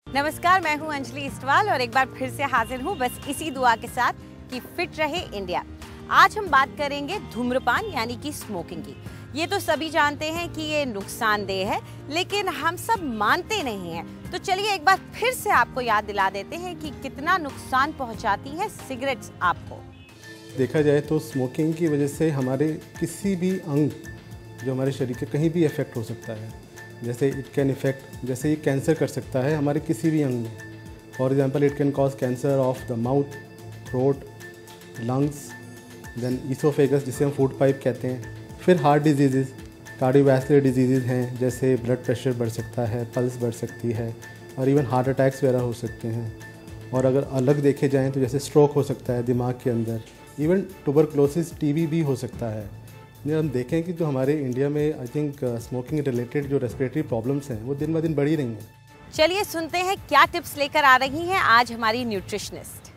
नमस्कार, मैं हूं अंजलि इस्टवाल और एक बार फिर से हाजिर हूं बस इसी दुआ के साथ कि फिट रहे इंडिया। आज हम बात करेंगे धूम्रपान यानी कि स्मोकिंग की। ये तो सभी जानते हैं कि ये नुकसानदेह है, लेकिन हम सब मानते नहीं हैं। तो चलिए एक बार फिर से आपको याद दिला देते हैं कि कितना नुकसान पहुंचाती है सिगरेट्स आपको। देखा जाए तो स्मोकिंग की वजह से हमारे किसी भी अंग जो हमारे शरीर के कहीं भी इफ़ेक्ट हो सकता है। जैसे इट कैन इफेक्ट, जैसे ये कैंसर कर सकता है हमारे किसी भी अंग में। For example it can cause cancer of the mouth, throat, lungs, then oesophagus जिसे हम फूड पाइप कहते हैं। फिर हार्ट डिजीज़, कार्डियोवैस्कुलर डिजीज़ हैं, जैसे ब्लड प्रेशर बढ़ सकता है, पल्स बढ़ सकती है और इवन हार्ट अटैक्स वगैरह हो सकते हैं। और अगर अलग देखे जाएँ तो जैसे स्ट्रोक हो सकता है दिमाग के अंदर, इवन ट्यूबरकुलोसिस, टीबी भी हो सकता है। हम देखें कि जो हमारे इंडिया में आई थिंक स्मोकिंग रिलेटेड जो रेस्पिरेटरी प्रॉब्लम्स हैं वो दिन ब दिन बढ़ ही रही हैं। चलिए सुनते हैं क्या टिप्स लेकर आ रही हैं आज हमारी न्यूट्रिशनिस्ट।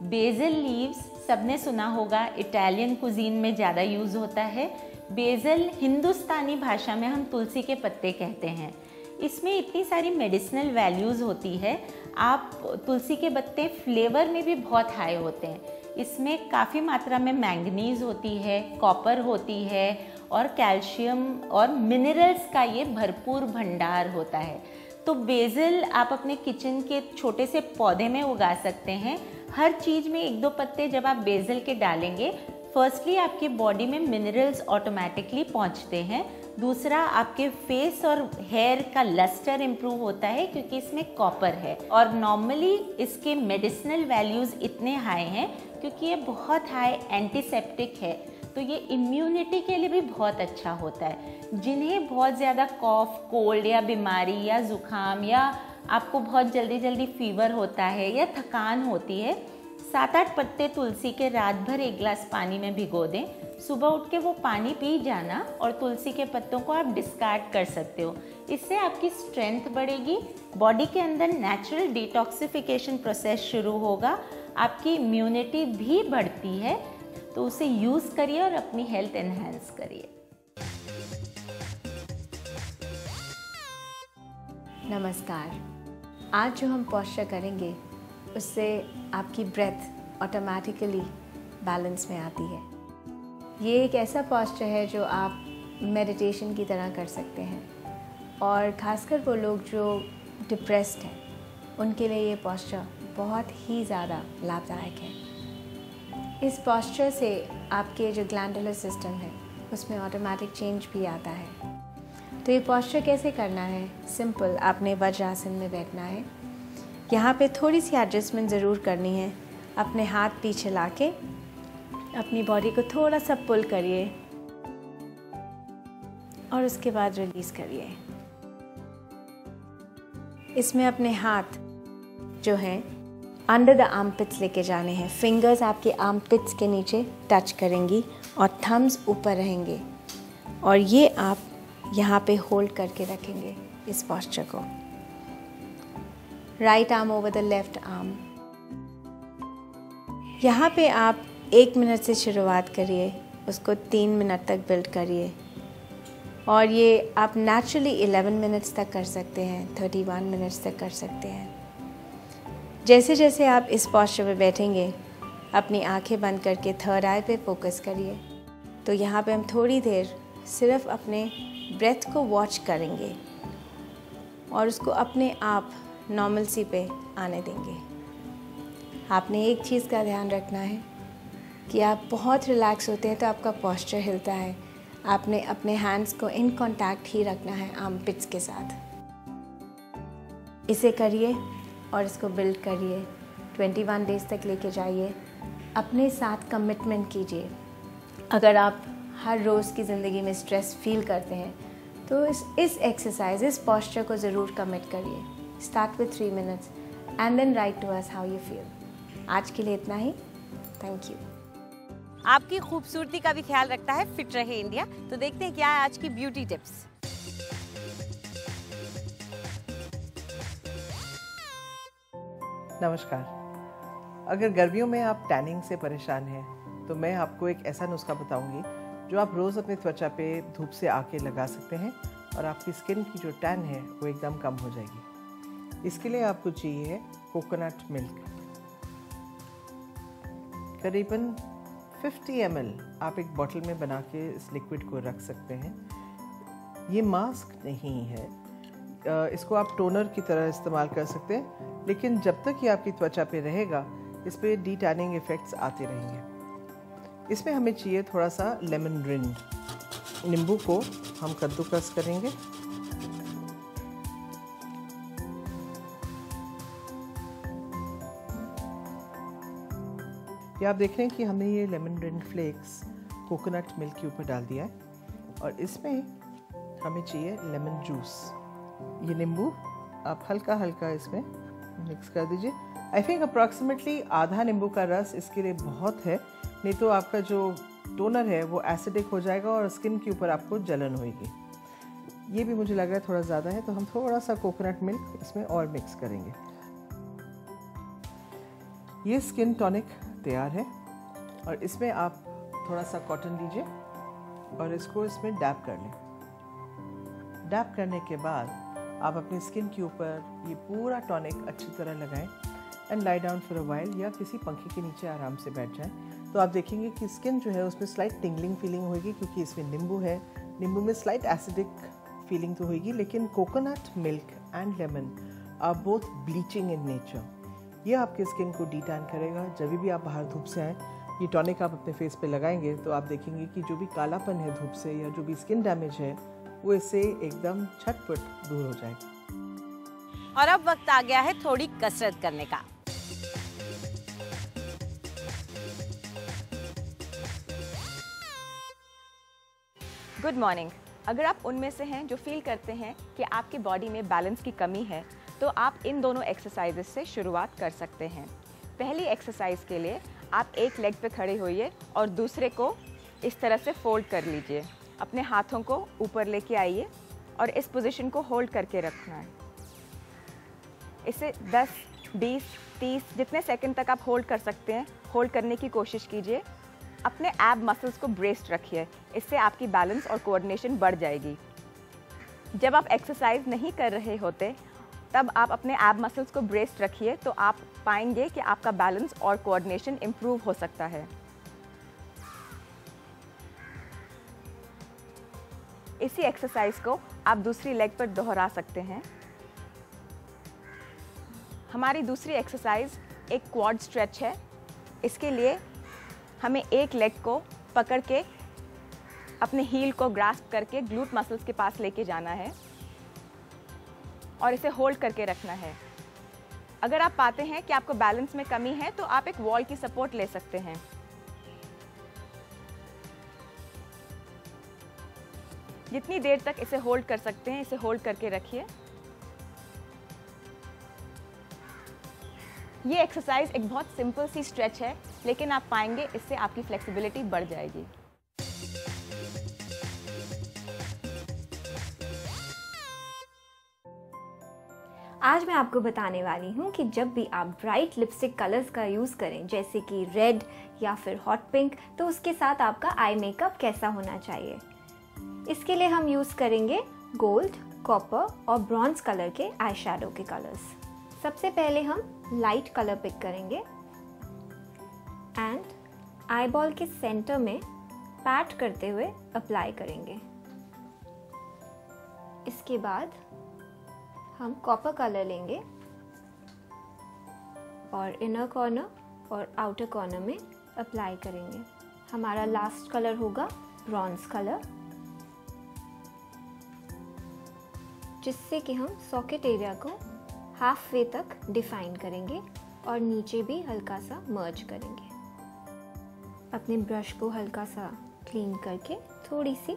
बेसल लीव्स सबने सुना होगा, इटालियन कुजीन में ज़्यादा यूज़ होता है। बेसल हिंदुस्तानी भाषा में हम तुलसी के पत्ते कहते हैं। इसमें इतनी सारी मेडिसिनल वैल्यूज़ होती है। आप तुलसी के पत्ते फ्लेवर में भी बहुत हाई होते हैं। इसमें काफ़ी मात्रा में मैंगनीज होती है, कॉपर होती है और कैल्शियम और मिनरल्स का ये भरपूर भंडार होता है। तो बेसल आप अपने किचन के छोटे से पौधे में उगा सकते हैं। हर चीज़ में एक दो पत्ते जब आप बेसल के डालेंगे, फर्स्टली आपके बॉडी में मिनरल्स ऑटोमेटिकली पहुंचते हैं। दूसरा, आपके फेस और हेयर का लस्टर इम्प्रूव होता है क्योंकि इसमें कॉपर है। और नॉर्मली इसके मेडिसिनल वैल्यूज़ इतने हाई हैं क्योंकि ये बहुत हाई एंटीसेप्टिक है, तो ये इम्यूनिटी के लिए भी बहुत अच्छा होता है। जिन्हें बहुत ज़्यादा कॉफ, कोल्ड या बीमारी या ज़ुकाम या आपको बहुत जल्दी फीवर होता है या थकान होती है, 7-8 पत्ते तुलसी के रात भर एक गिलास पानी में भिगो दें। सुबह उठ के वो पानी पी जाना और तुलसी के पत्तों को आप डिस्कार्ड कर सकते हो। इससे आपकी स्ट्रेंथ बढ़ेगी, बॉडी के अंदर नेचुरल डिटॉक्सिफिकेशन प्रोसेस शुरू होगा, आपकी इम्यूनिटी भी बढ़ती है। तो उसे यूज़ करिए और अपनी हेल्थ एनहांस करिए। नमस्कार। आज जो हम पोस्चर करेंगे उससे आपकी ब्रेथ ऑटोमेटिकली बैलेंस में आती है। ये एक ऐसा पोस्चर है जो आप मेडिटेशन की तरह कर सकते हैं और ख़ासकर वो लोग जो डिप्रेस्ड हैं उनके लिए ये पोस्चर बहुत ही ज़्यादा लाभदायक है। इस पोस्चर से आपके जो ग्लैंडुलर सिस्टम है उसमें ऑटोमेटिक चेंज भी आता है। तो ये पोस्चर कैसे करना है? सिंपल, आपने वज्रासन में बैठना है। यहाँ पे थोड़ी सी एडजस्टमेंट ज़रूर करनी है। अपने हाथ पीछे लाके अपनी बॉडी को थोड़ा सा पुल करिए और उसके बाद रिलीज़ करिए। इसमें अपने हाथ जो हैं अंडर द आर्मपिट्स लेके जाने हैं। फिंगर्स आपके आर्मपिट्स के नीचे टच करेंगी और थम्स ऊपर रहेंगे और ये आप यहाँ पे होल्ड करके रखेंगे इस पोस्चर को। Right arm over the left arm. यहाँ पे आप 1 मिनट से शुरुआत करिए, उसको 3 मिनट तक बिल्ड करिए और ये आप नेचुरली 11 मिनट्स तक कर सकते हैं, 31 मिनट्स तक कर सकते हैं। जैसे जैसे आप इस पोस्चर में बैठेंगे, अपनी आंखें बंद करके थर्ड आई पे फोकस करिए। तो यहाँ पे हम थोड़ी देर सिर्फ अपने ब्रेथ को वॉच करेंगे और उसको अपने आप नॉर्मलसी पे आने देंगे। आपने एक चीज़ का ध्यान रखना है कि आप बहुत रिलैक्स होते हैं तो आपका पोस्चर हिलता है। आपने अपने हैंड्स को इन कांटेक्ट ही रखना है आर्मपिट्स के साथ। इसे करिए और इसको बिल्ड करिए। 21 डेज़ तक लेके जाइए। अपने साथ कमिटमेंट कीजिए। अगर आप हर रोज़ की ज़िंदगी में स्ट्रेस फील करते हैं तो इस एक्सरसाइज, इस पोस्चर को ज़रूर कमिट करिए। Start with 3 minutes and then write to us how you feel. आज के लिए इतना ही। Thank you. आपकी खूबसूरती का भी ख्याल रखता है फिट रहे इंडिया। तो देखते हैं क्या है आज की ब्यूटी टिप्स। नमस्कार। अगर गर्मियों में आप टैनिंग से परेशान हैं तो मैं आपको एक ऐसा नुस्खा बताऊंगी जो आप रोज़ अपनी त्वचा पे धूप से आके लगा सकते हैं और आपकी स्किन की जो टैन है वो एकदम कम हो जाएगी। इसके लिए आपको चाहिए कोकोनट मिल्क। करीबन 50 ml आप एक बॉटल में बना के इस लिक्विड को रख सकते हैं। ये मास्क नहीं है, इसको आप टोनर की तरह इस्तेमाल कर सकते हैं, लेकिन जब तक ये आपकी त्वचा पे रहेगा इस पर डी टैनिंग इफ़ेक्ट्स आते रहेंगे। इसमें हमें चाहिए थोड़ा सा लेमन रिंड। नींबू को हम कद्दूकस करेंगे। ये आप देख रहे हैं कि हमने ये lemon rind flakes coconut milk के ऊपर डाल दिया है और इसमें हमें चाहिए लेमन जूस। ये नींबू आप हल्का हल्का इसमें मिक्स कर दीजिए। आई थिंक अप्रॉक्सीमेटली आधा नींबू का रस इसके लिए बहुत है, नहीं तो आपका जो टोनर है वो एसिडिक हो जाएगा और स्किन के ऊपर आपको जलन होगी। ये भी मुझे लग रहा है थोड़ा ज़्यादा है, तो हम थोड़ा सा कोकोनट मिल्क इसमें और मिक्स करेंगे। ये स्किन टॉनिक तैयार है और इसमें आप थोड़ा सा कॉटन लीजिए और इसको इसमें डैप कर लें। डैप करने के बाद आप अपनी स्किन के ऊपर ये पूरा टॉनिक अच्छी तरह लगाएं and lie down for a while, या किसी पंखे के नीचे आराम से बैठ जाएं। तो आप देखेंगे कि स्किन जो है उसमें स्लाइट टिंगलिंग फीलिंग होगी, क्योंकि इसमें नींबू है। नींबू में स्लाइट एसिडिक फीलिंग तो होगी, लेकिन coconut milk and lemon are both bleaching in nature. ये आपके स्किन को डी टैन करेगा। जब भी आप बाहर धूप से आएँ, ये टॉनिक आप अपने फेस पे लगाएंगे तो आप देखेंगे कि जो भी कालापन है धूप से या जो भी स्किन डैमेज है वो इससे एकदम झटपट दूर हो जाएगा। और अब वक्त आ गया है थोड़ी कसरत करने का। Good morning. अगर आप उनमें से हैं जो फील करते हैं कि आपकी बॉडी में बैलेंस की कमी है, तो आप इन दोनों एक्सरसाइजेस से शुरुआत कर सकते हैं। पहली एक्सरसाइज के लिए आप एक लेग पे खड़े होइए और दूसरे को इस तरह से फोल्ड कर लीजिए। अपने हाथों को ऊपर लेके आइए और इस पोजीशन को होल्ड करके रखना है। इसे 10, 20, 30 जितने सेकंड तक आप होल्ड कर सकते हैं होल्ड करने की कोशिश कीजिए। अपने एब मसल्स को ब्रेस्ड रखिए, इससे आपकी बैलेंस और कोऑर्डिनेशन बढ़ जाएगी। जब आप एक्सरसाइज नहीं कर रहे होते तब आप अपने एब मसल्स को ब्रेस्ड रखिए, तो आप पाएंगे कि आपका बैलेंस और कोऑर्डिनेशन इम्प्रूव हो सकता है। इसी एक्सरसाइज को आप दूसरी लेग पर दोहरा सकते हैं। हमारी दूसरी एक्सरसाइज एक क्वाड स्ट्रेच है। इसके लिए हमें एक लेग को पकड़ के अपने हील को ग्रास्प करके ग्लूट मसल्स के पास लेके जाना है और इसे होल्ड करके रखना है। अगर आप पाते हैं कि आपको बैलेंस में कमी है तो आप एक वॉल की सपोर्ट ले सकते हैं। जितनी देर तक इसे होल्ड कर सकते हैं इसे होल्ड करके रखिए। ये एक्सरसाइज एक बहुत सिंपल सी स्ट्रेच है, लेकिन आप पाएंगे इससे आपकी फ्लेक्सिबिलिटी बढ़ जाएगी। आज मैं आपको बताने वाली हूँ कि जब भी आप ब्राइट लिपस्टिक कलर्स का यूज़ करें, जैसे कि रेड या फिर हॉट पिंक, तो उसके साथ आपका आई मेकअप कैसा होना चाहिए। इसके लिए हम यूज़ करेंगे गोल्ड, कॉपर और ब्रॉन्ज कलर के आई शैडो के कलर्स। सबसे पहले हम लाइट कलर पिक करेंगे एंड आईबॉल के सेंटर में पैट करते हुए अप्लाई करेंगे। इसके बाद हम कॉपर कलर लेंगे और इनर कॉर्नर और आउटर कॉर्नर में अप्लाई करेंगे। हमारा लास्ट कलर होगा ब्रॉन्ज कलर, जिससे कि हम सॉकेट एरिया को हाफ वे तक डिफाइन करेंगे और नीचे भी हल्का सा मर्ज करेंगे। अपने ब्रश को हल्का सा क्लीन करके थोड़ी सी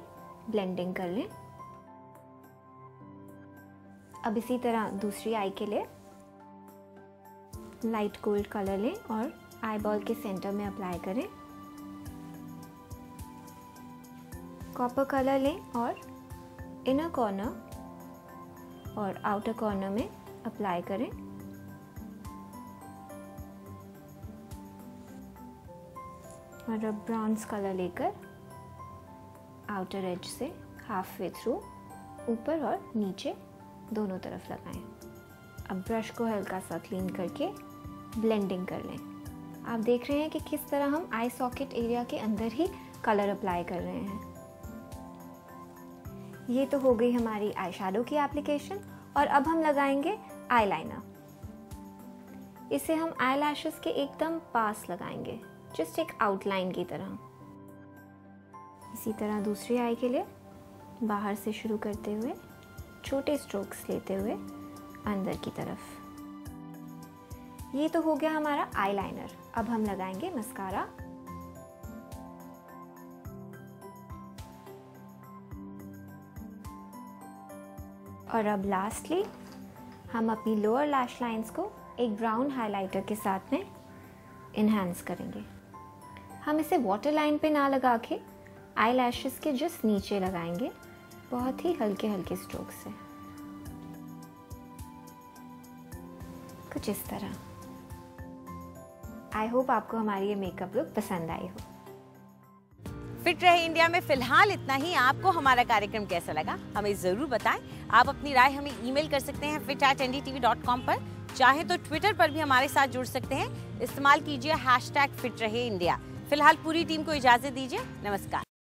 ब्लेंडिंग कर लें। अब इसी तरह दूसरी आई के लिए लाइट गोल्ड कलर लें और आईबॉल के सेंटर में अप्लाई करें। कॉपर कलर लें और इनर कॉर्नर और आउटर कॉर्नर में अप्लाई करें। और अब ब्राउन्स कलर लेकर आउटर एज से हाफ वे थ्रू ऊपर और नीचे दोनों तरफ लगाएं। अब ब्रश को हल्का सा क्लीन करके ब्लेंडिंग कर लें। आप देख रहे हैं कि किस तरह हम आई सॉकेट एरिया के अंदर ही कलर अप्लाई कर रहे हैं। ये तो हो गई हमारी आई शैडो की एप्लीकेशन और अब हम लगाएंगे आईलाइनर। इसे हम आई लैशेस के एकदम पास लगाएंगे, जस्ट एक आउटलाइन की तरह। इसी तरह दूसरी आई के लिए बाहर से शुरू करते हुए छोटे स्ट्रोक्स लेते हुए अंदर की तरफ। ये तो हो गया हमारा आईलाइनर। अब हम लगाएंगे मस्कारा। और अब लास्टली हम अपनी लोअर लैश लाइंस को एक ब्राउन हाइलाइटर के साथ में इन्हांस करेंगे। हम इसे वाटर लाइन पे ना लगा के आई लैशेस के जस्ट नीचे लगाएंगे, बहुत ही हल्के हल्के स्ट्रोक से, कुछ इस तरह। आई होप आपको हमारी ये मेकअप लुक पसंद आई हो। फिट रहे इंडिया में फिलहाल इतना ही। आपको हमारा कार्यक्रम कैसा लगा हमें जरूर बताएं। आप अपनी राय हमें ईमेल कर सकते हैं fit@ndtv.com पर। चाहे तो ट्विटर पर भी हमारे साथ जुड़ सकते हैं। इस्तेमाल कीजिए #फिट रहे इंडिया। फिलहाल पूरी टीम को इजाजत दीजिए। नमस्कार।